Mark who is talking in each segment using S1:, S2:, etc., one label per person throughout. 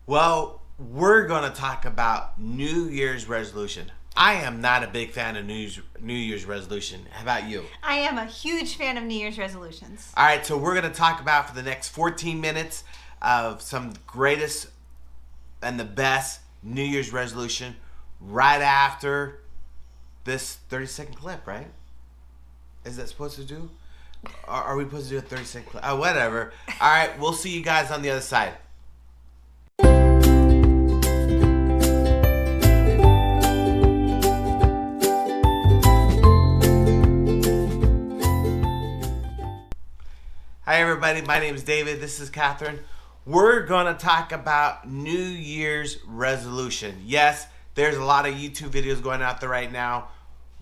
S1: Well, we're going to talk about New Year's resolution. I am not a big fan of New Year's resolution. How about you?
S2: I am a huge fan of New Year's resolutions.
S1: All right, so we're going to talk about for the next 14 minutes of some greatest and the best New Year's resolution right after this 30-second clip, right? Is that supposed to do? Are we supposed to do a 30-second clip? Oh, whatever. All right, we'll see you guys on the other side. Hi everybody, my name is David, this is Katherine. We're going to talk about New Year's resolution. Yes, there's a lot of YouTube videos going out there right now.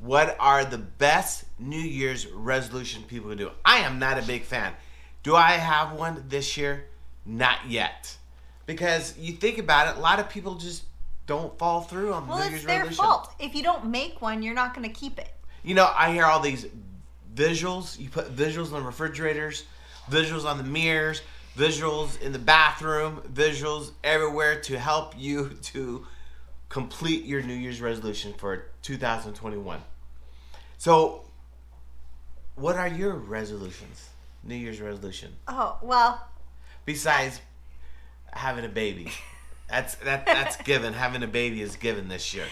S1: What are the best New Year's resolution people can do? I am not a big fan. Do I have one this year? Not yet. Because you think about it, a lot of people just don't follow through on New Year's resolution.
S2: Well, it's their fault. If you don't make one, you're not going to keep it.
S1: You know, I hear all these visuals. You put visuals on refrigerators, visuals on the mirrors, visuals in the bathroom, visuals everywhere to help you to complete your New Year's resolution for 2021. So, what are your resolutions? New Year's resolution?
S2: Oh, well.
S1: Besides having a baby. That's given. Having a baby is given this year.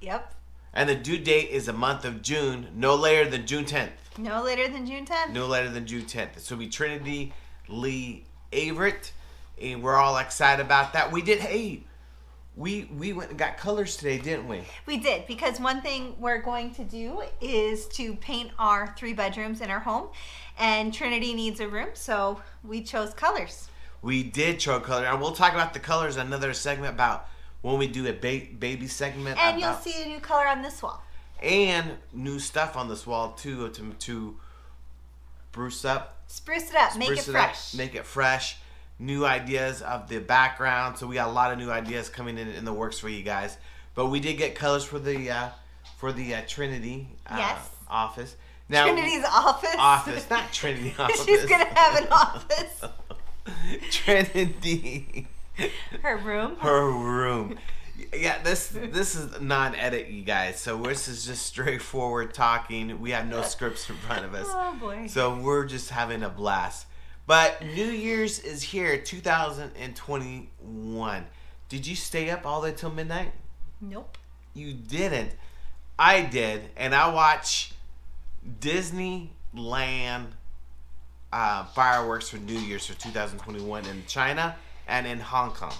S2: Yep.
S1: And the due date is the month of June, no later than June 10th.
S2: No later than June 10th?
S1: No later than June 10th. So we Trinity Lee Avritts, and we're all excited about that. We went and got colors today, didn't we?
S2: We did, because one thing we're going to do is to paint our 3 bedrooms in our home, and Trinity needs a room, so we chose colors.
S1: We did choose color, and we'll talk about the colors in another segment about when we do a baby segment.
S2: And you'll see a new color on this wall.
S1: And new stuff on this wall too to spruce it up,
S2: make it fresh.
S1: Make it fresh. New ideas of the background. So we got a lot of new ideas coming in the works for you guys. But we did get colors for the Trinity office. Now,
S2: Trinity's office.
S1: Office, not Trinity office.
S2: She's gonna have an office.
S1: Trinity.
S2: Her room.
S1: Her room. Yeah, this is non-edit, you guys. So this is just straightforward talking. We have no scripts in front of us.
S2: Oh boy.
S1: So we're just having a blast. But New Year's is here, 2021. Did you stay up all the way till midnight?
S2: Nope.
S1: You didn't. I did, and I watched Disneyland fireworks for New Year's for 2021 in China and in Hong Kong.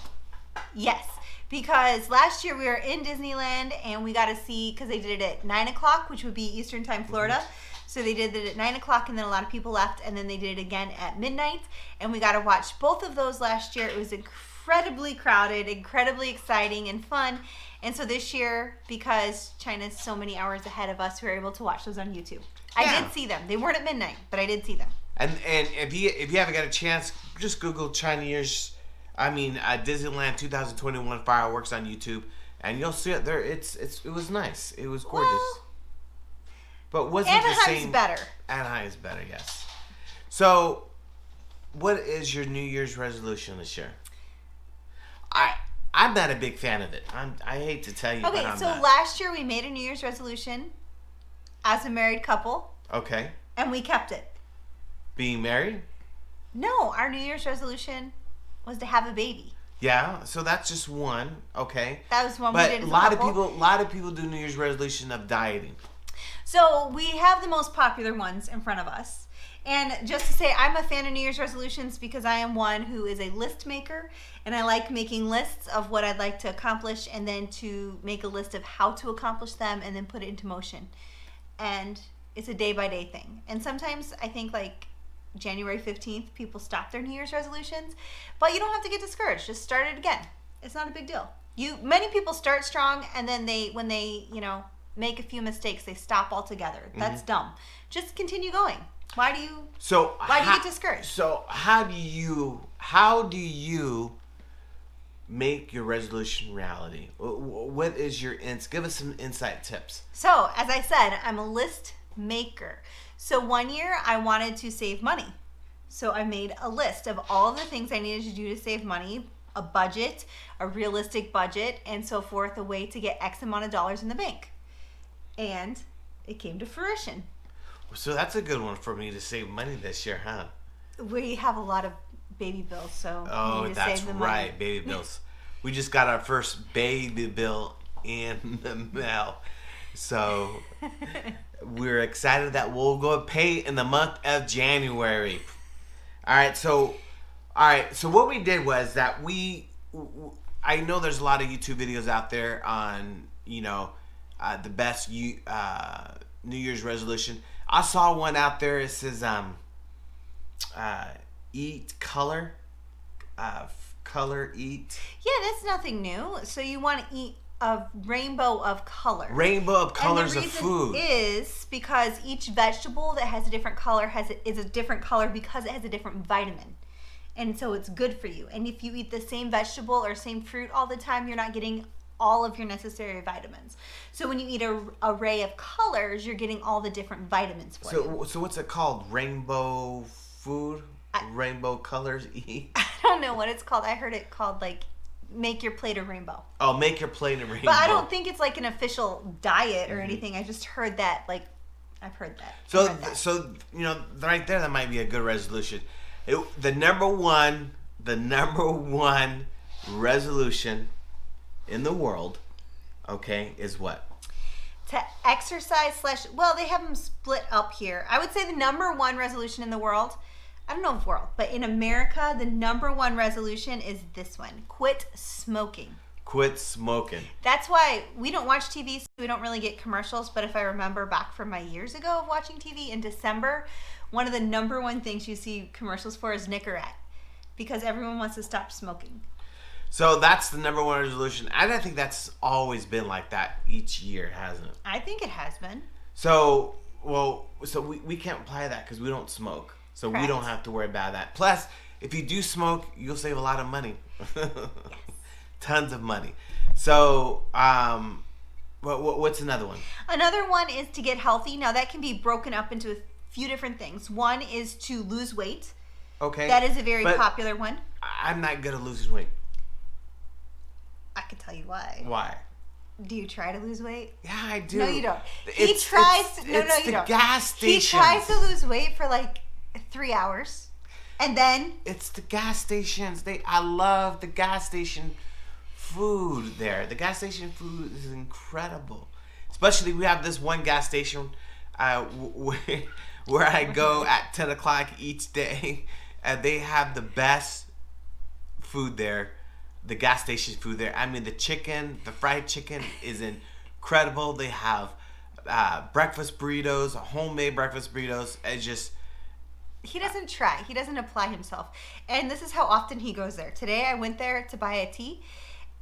S2: Yes. Because last year we were in Disneyland and we got to see, because they did it at 9 o'clock, which would be Eastern Time, Florida. Mm-hmm. So they did it at 9 o'clock and then a lot of people left, and then they did it again at midnight. And we got to watch both of those last year. It was incredibly crowded, incredibly exciting and fun. And so this year, because China's so many hours ahead of us, we were able to watch those on YouTube. Yeah. I did see them. They weren't at midnight, but I did see them. And
S1: if you haven't got a chance, just Google Disneyland 2021 fireworks on YouTube, and you'll see it there. It was nice. It was gorgeous. Well, but wasn't
S2: Anaheim's
S1: the same?
S2: Better.
S1: Anaheim's better, yes. So, what is your New Year's resolution this year? I'm not a big fan of it. I hate to tell you.
S2: Okay,
S1: but
S2: so last year we made a New Year's resolution as a married couple.
S1: Okay.
S2: And we kept it.
S1: Being married?
S2: No, our New Year's resolution was to have a baby.
S1: Yeah, so that's just one. Okay.
S2: That was one
S1: but
S2: we did as
S1: a lot of people do New Year's resolution of dieting.
S2: So we have the most popular ones in front of us. And just to say, I'm a fan of New Year's resolutions because I am one who is a list maker, and I like making lists of what I'd like to accomplish and then to make a list of how to accomplish them and then put it into motion. And it's a day-by-day thing. And sometimes I think like January 15th, people stop their New Year's resolutions, but you don't have to get discouraged. Just start it again. It's not a big deal. Many people start strong, and then when they make a few mistakes, they stop altogether. That's dumb. Just continue going. Why do you get discouraged?
S1: So how do you make your resolution reality? What is your give us some insight tips.
S2: So as I said, I'm a list maker. So one year I wanted to save money. So I made a list of all the things I needed to do to save money, a budget, a realistic budget, and so forth, a way to get X amount of dollars in the bank. And it came to fruition.
S1: So that's a good one for me to save money this year, huh?
S2: We have a lot of baby bills, so we need to
S1: that's
S2: save the money.
S1: right, baby bills. We just got our first baby bill in the mail. So we're excited that we'll go pay in the month of January. All right, so what we did was that I know there's a lot of YouTube videos out there on, the best New Year's resolution. I saw one out there. It says eat color, eat.
S2: Yeah, that's nothing new. So you want to eat a rainbow of colors.
S1: Rainbow of colors of food.
S2: Is because each vegetable that has a different color is a different color because it has a different vitamin. And so it's good for you. And if you eat the same vegetable or same fruit all the time, you're not getting all of your necessary vitamins. So when you eat an array of colors, you're getting all the different vitamins for you.
S1: So what's it called? Rainbow food? Rainbow colors eat?
S2: I don't know what it's called. I heard it called make your plate a rainbow.
S1: Oh, make your plate a rainbow.
S2: But I don't think it's like an official diet or anything. I just heard that, I've heard that.
S1: So right there, that might be a good resolution. The number one resolution in the world, okay, is what?
S2: To exercise they have them split up here. I would say the number one resolution in the world, I don't know if world, but in America, the number one resolution is this one: quit smoking.
S1: Quit smoking.
S2: That's why we don't watch TV, so we don't really get commercials. But if I remember back from my years ago of watching TV in December, one of the number one things you see commercials for is Nicorette, because everyone wants to stop smoking.
S1: So that's the number one resolution. And I think that's always been like that each year, hasn't it?
S2: I think it has been.
S1: So we can't apply that because we don't smoke. So
S2: Correct.
S1: We don't have to worry about that. Plus, if you do smoke, you'll save a lot of money.
S2: Yes.
S1: Tons of money. So, what's another one?
S2: Another one is to get healthy. Now, that can be broken up into a few different things. One is to lose weight.
S1: Okay.
S2: That is a very popular one.
S1: I'm not good at losing weight.
S2: I can tell you why.
S1: Why?
S2: Do you try to lose weight?
S1: Yeah, I do.
S2: No, you don't.
S1: It's the gas station.
S2: He tries to lose weight for 3 hours. And then
S1: it's the gas stations. I love the gas station food there. The gas station food is incredible. Especially we have this one gas station where I go at 10 o'clock each day, and they have the best food there. The gas station food there. I mean, the fried chicken is incredible. They have breakfast burritos, homemade breakfast burritos. It's just...
S2: He doesn't try. He doesn't apply himself. And this is how often he goes there. Today I went there to buy a tea,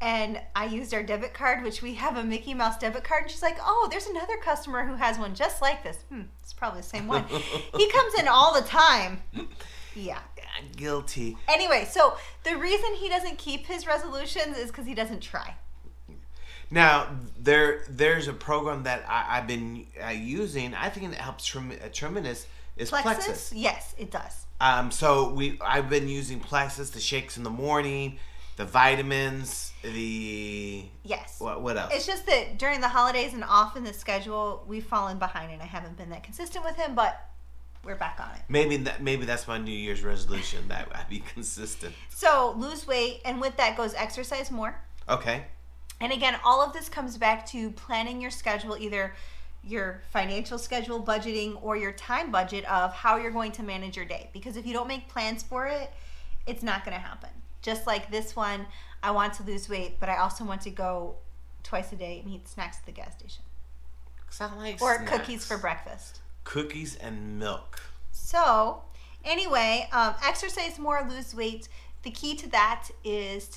S2: and I used our debit card, which we have a Mickey Mouse debit card. And she's like, oh, there's another customer who has one just like this. It's probably the same one. He comes in all the time. Yeah.
S1: Guilty.
S2: Anyway, so the reason he doesn't keep his resolutions is because he doesn't try.
S1: Now, there's a program that I've been using. I think it helps tremendous. Is Plexus.
S2: Yes, it does.
S1: I've been using Plexus, the shakes in the morning, the vitamins,
S2: Yes.
S1: What else?
S2: It's just that during the holidays and off in the schedule, we've fallen behind, and I haven't been that consistent with him, but we're back on it.
S1: Maybe that's my New Year's resolution, that I be consistent.
S2: So lose weight, and with that goes exercise more.
S1: Okay.
S2: And again, all of this comes back to planning your schedule, either your financial schedule, budgeting, or your time budget of how you're going to manage your day. Because if you don't make plans for it, it's not going to happen. Just like this one, I want to lose weight, but I also want to go twice a day and eat snacks at the gas station. Or
S1: snacks.
S2: Cookies for breakfast.
S1: Cookies and milk.
S2: So, anyway, exercise more, lose weight. The key to that is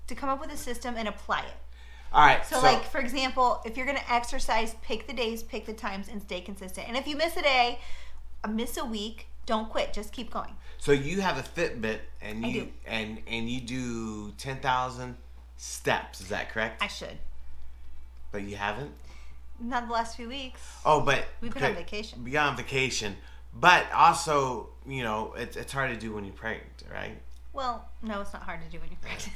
S2: to come up with a system and apply it.
S1: All right.
S2: So, for example, if you're going to exercise, pick the days, pick the times, and stay consistent. And if you miss a day, miss a week, don't quit. Just keep going.
S1: So you have a Fitbit, and
S2: I do.
S1: and you do 10,000 steps. Is that correct?
S2: I should.
S1: But you haven't?
S2: Not the last few weeks.
S1: Oh, but
S2: we've been on vacation.
S1: Beyond on vacation, but also, it's hard to do when you're pregnant, right?
S2: Well, no, it's not hard to do when you're pregnant.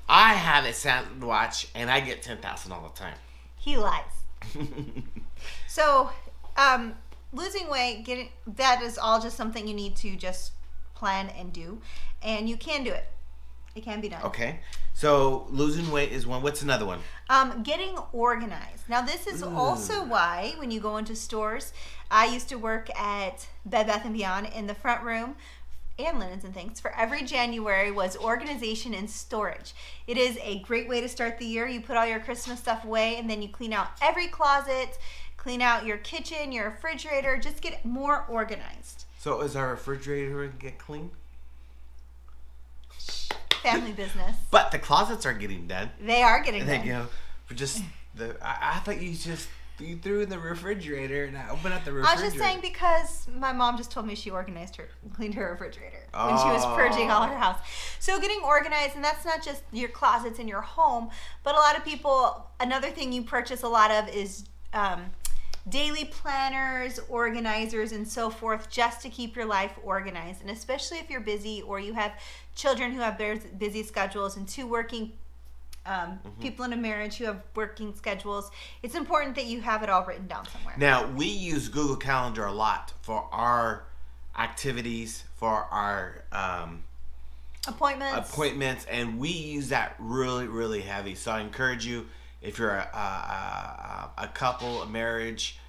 S1: I have a sandwich, and I get 10,000 all the time.
S2: He lies. So, losing weight, that is all just something you need to just plan and do, and you can do it. It can be done.
S1: Okay. So losing weight is one. What's another one?
S2: Getting organized. Now, this is also why when you go into stores, I used to work at Bed Bath & Beyond in the front room and linens and things. For every January was organization and storage. It is a great way to start the year. You put all your Christmas stuff away, and then you clean out every closet, clean out your kitchen, your refrigerator, just get more organized.
S1: So is our refrigerator going to get clean?
S2: Family business.
S1: But the closets are getting done.
S2: They are getting done.
S1: You know, for just I thought you threw in the refrigerator and I opened up the refrigerator.
S2: I was just saying because my mom just told me she cleaned her refrigerator when she was purging all her house. So getting organized, and that's not just your closets in your home, but a lot of people, another thing you purchase a lot of is daily planners, organizers, and so forth, just to keep your life organized. And especially if you're busy or you have children who have busy schedules and two working people in a marriage who have working schedules, it's important that you have it all written down somewhere.
S1: Now, we use Google Calendar a lot for our activities, for our appointments, and we use that really, really heavy. So I encourage you, if you're a couple, a marriage,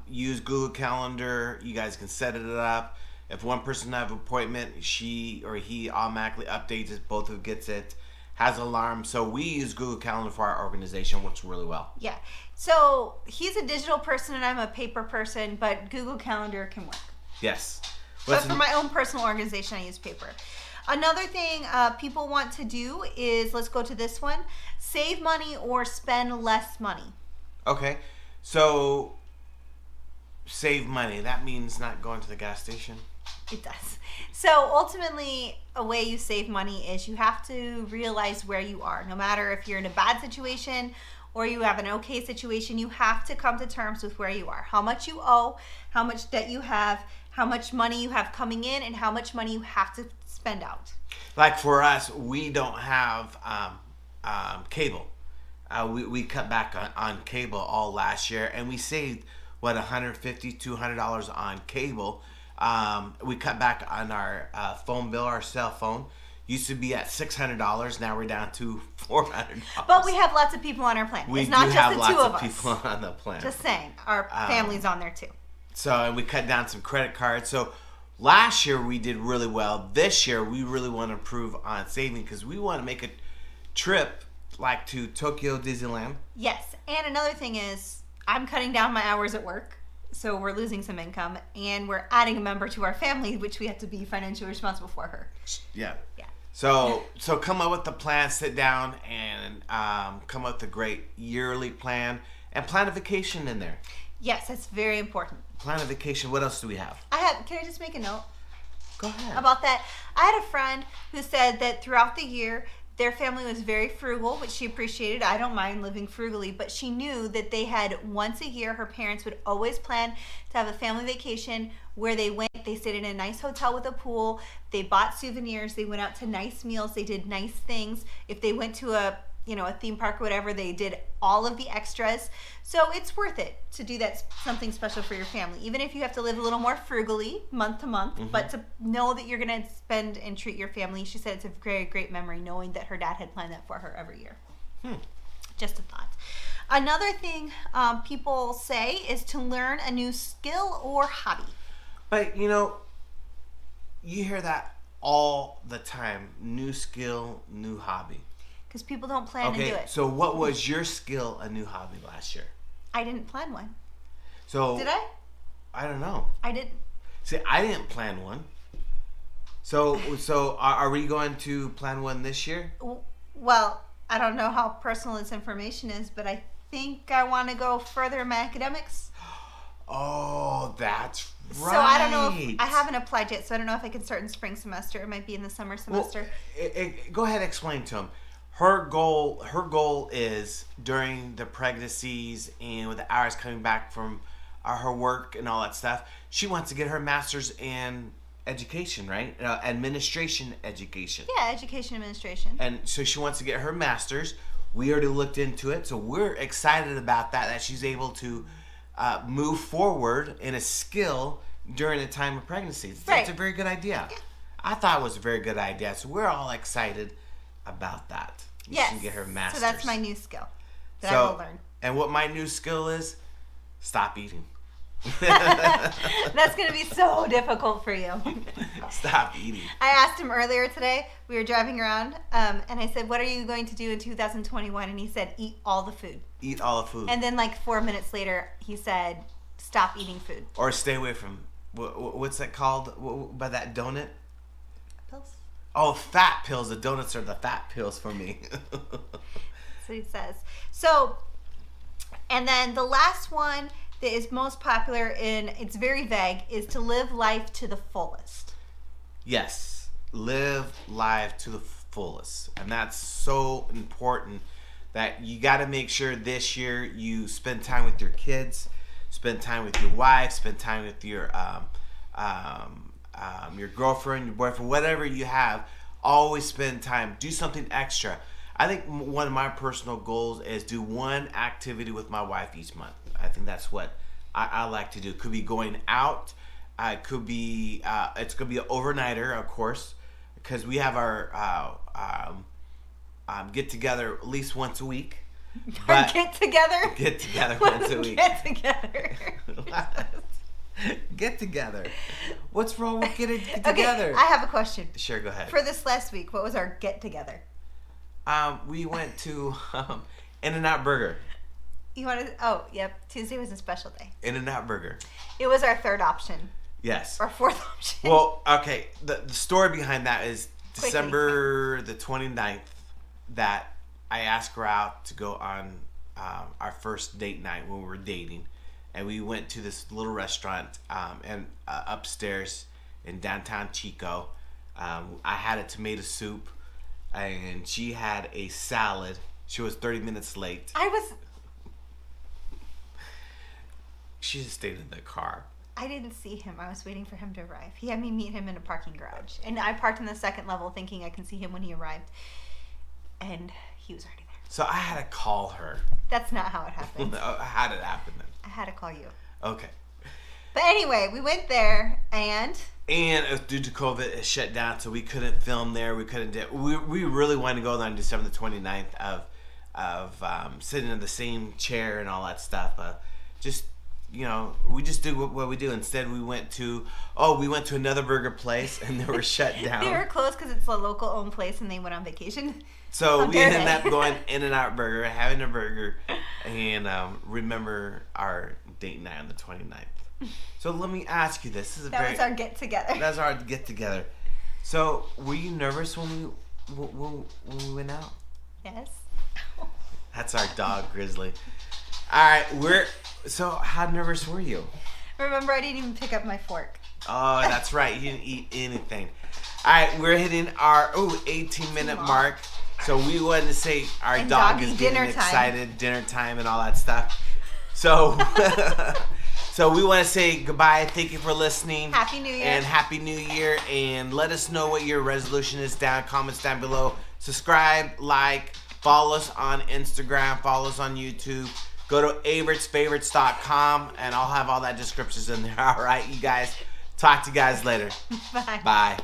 S1: use Google Calendar. You guys can set it up. If one person have an appointment, she or he automatically updates it. Both of them gets it. Has alarm. So we use Google Calendar for our organization. Works really well.
S2: Yeah. So he's a digital person and I'm a paper person, but Google Calendar can work.
S1: Yes.
S2: But for my own personal organization, I use paper. Another thing people want to do is, let's go to this one, save money or spend less money.
S1: Okay. So save money. That means not going to the gas station?
S2: It does. So ultimately, a way you save money is you have to realize where you are. No matter if you're in a bad situation or you have an okay situation, you have to come to terms with where you are. How much you owe, how much debt you have, how much money you have coming in, and how much money you have to spend out.
S1: Like for us, we don't have cable. We cut back on cable all last year, and we saved, what, $150, $200 on cable. We cut back on our phone bill, our cell phone. Used to be at $600. Now we're down to $400.
S2: But we have lots of people on our plan.
S1: We
S2: it's not
S1: do
S2: just
S1: have
S2: the
S1: lots
S2: two of
S1: of
S2: us.
S1: people on the plan.
S2: Just saying, our family's on there too.
S1: So, and we cut down some credit cards. So last year we did really well. This year we really want to improve on saving because we want to make a trip like to Tokyo Disneyland.
S2: Yes, and another thing is I'm cutting down my hours at work. So we're losing some income, and we're adding a member to our family, which we have to be financially responsible for her.
S1: Yeah.
S2: Yeah.
S1: So come up with the plan, sit down, and come up with a great yearly plan, and plan a vacation in there.
S2: Yes, that's very important.
S1: Plan a vacation. What else do we have?
S2: Can I just make a note?
S1: Go ahead.
S2: About that? I had a friend who said that throughout the year, their family was very frugal, which she appreciated. I don't mind living frugally, but she knew that they had once a year, her parents would always plan to have a family vacation where they went, they stayed in a nice hotel with a pool, they bought souvenirs, they went out to nice meals, they did nice things. If they went to a theme park or whatever, they did all of the extras. So it's worth it to do that, something special for your family, even if you have to live a little more frugally month to month, but to know that you're going to spend and treat your family. She said it's a very great memory knowing that her dad had planned that for her every year. Just a thought. Another thing people say is to learn a new skill or hobby.
S1: But you hear that all the time. New skill, new hobby.
S2: Because people don't plan to do it.
S1: So what was your skill, a new hobby last year?
S2: I didn't plan one.
S1: So
S2: did I?
S1: I don't know.
S2: I didn't.
S1: See, I didn't plan one. So are we going to plan one this year?
S2: Well, I don't know how personal this information is, but I think I want to go further in my academics.
S1: Oh, that's right.
S2: So I don't know if I haven't applied yet, so I don't know if I can start in spring semester. It might be in the summer semester.
S1: Well, go ahead and explain to him. Her goal is during the pregnancies and with the hours coming back from her work and all that stuff, she wants to get her master's in education, right? Administration education.
S2: Yeah, education administration.
S1: And so she wants to get her master's. We already looked into it, so we're excited about that she's able to move forward in a skill during the time of pregnancy. That's a very good idea.
S2: Yeah.
S1: I thought it was a very good idea, so we're all excited about that. She can get her master's.
S2: So that's my new skill that I will learn.
S1: And what my new skill is, stop eating.
S2: That's going to be so difficult for you.
S1: Stop eating.
S2: I asked him earlier today, we were driving around, and I said, what are you going to do in 2021? And he said, eat all the food.
S1: Eat all the food.
S2: And then like 4 minutes later, he said, stop eating food.
S1: Or stay away from, what's that called, by that donut?
S2: Pills?
S1: Oh, fat pills. The donuts are the fat pills for me.
S2: That's what he says. So, and then the last one that is most popular, and it's very vague, is to live life to the fullest.
S1: Yes, live life to the fullest. And that's so important that you got to make sure this year you spend time with your kids, spend time with your wife, spend time with your girlfriend, your boyfriend, whatever you have. Always spend time. Do something extra. I think one of my personal goals is do one activity with my wife each month. I think that's what I like to do. It could be going out. It could be it's gonna be an overnighter, of course, because we have our get together at least once a week.
S2: But get together.
S1: Get together once a week.
S2: Get together.
S1: Get together. What's wrong with getting together?
S2: Okay, I have a question.
S1: Sure, go ahead.
S2: For this last week, what was our get together?
S1: We went to In-N-Out Burger.
S2: You wanted? Oh, yep. Tuesday was a special day.
S1: In-N-Out Burger.
S2: It was our third option.
S1: Yes.
S2: Our fourth option.
S1: Well, okay. The story behind that is December the 29th that I asked her out to go on our first date night when we were dating. And we went to this little restaurant and upstairs in downtown Chico. I had a tomato soup, and she had a salad. She was 30 minutes late. She just stayed in the car.
S2: I didn't see him. I was waiting for him to arrive. He had me meet him in a parking garage. And I parked in the second level thinking I can see him when he arrived. And he was already there.
S1: So I had to call her.
S2: That's not how it happened.
S1: How did it happen then?
S2: I had to call you.
S1: Okay.
S2: But anyway, we went there and
S1: due to COVID, it shut down, so we couldn't film there. We couldn't do. We really wanted to go there on December the 29th of sitting in the same chair and all that stuff. We just do what we do. Instead, we went to another burger place, and they were shut down.
S2: They were closed because it's a local owned place, and they went on vacation.
S1: So we ended up going In-N-Out Burger, having a burger, and remember our date night on the 29th. So let me ask you this.
S2: That was our get together.
S1: That's our get together. So were you nervous when we went out?
S2: Yes.
S1: That's our dog, Grizzly. All right, so how nervous were you?
S2: Remember, I didn't even pick up my fork.
S1: Oh, that's right. You didn't eat anything. All right, we're hitting our 18-minute mark. So we wanted to say our dog is getting excited, dinner time and all that stuff. So so we want to say goodbye. Thank you for listening.
S2: Happy New Year.
S1: And Happy New Year. And let us know what your resolution is comments down below. Subscribe, like, follow us on Instagram, follow us on YouTube. Go to avrittsfavorites.com and I'll have all that descriptions in there. All right, you guys. Talk to you guys later.
S2: Bye.
S1: Bye.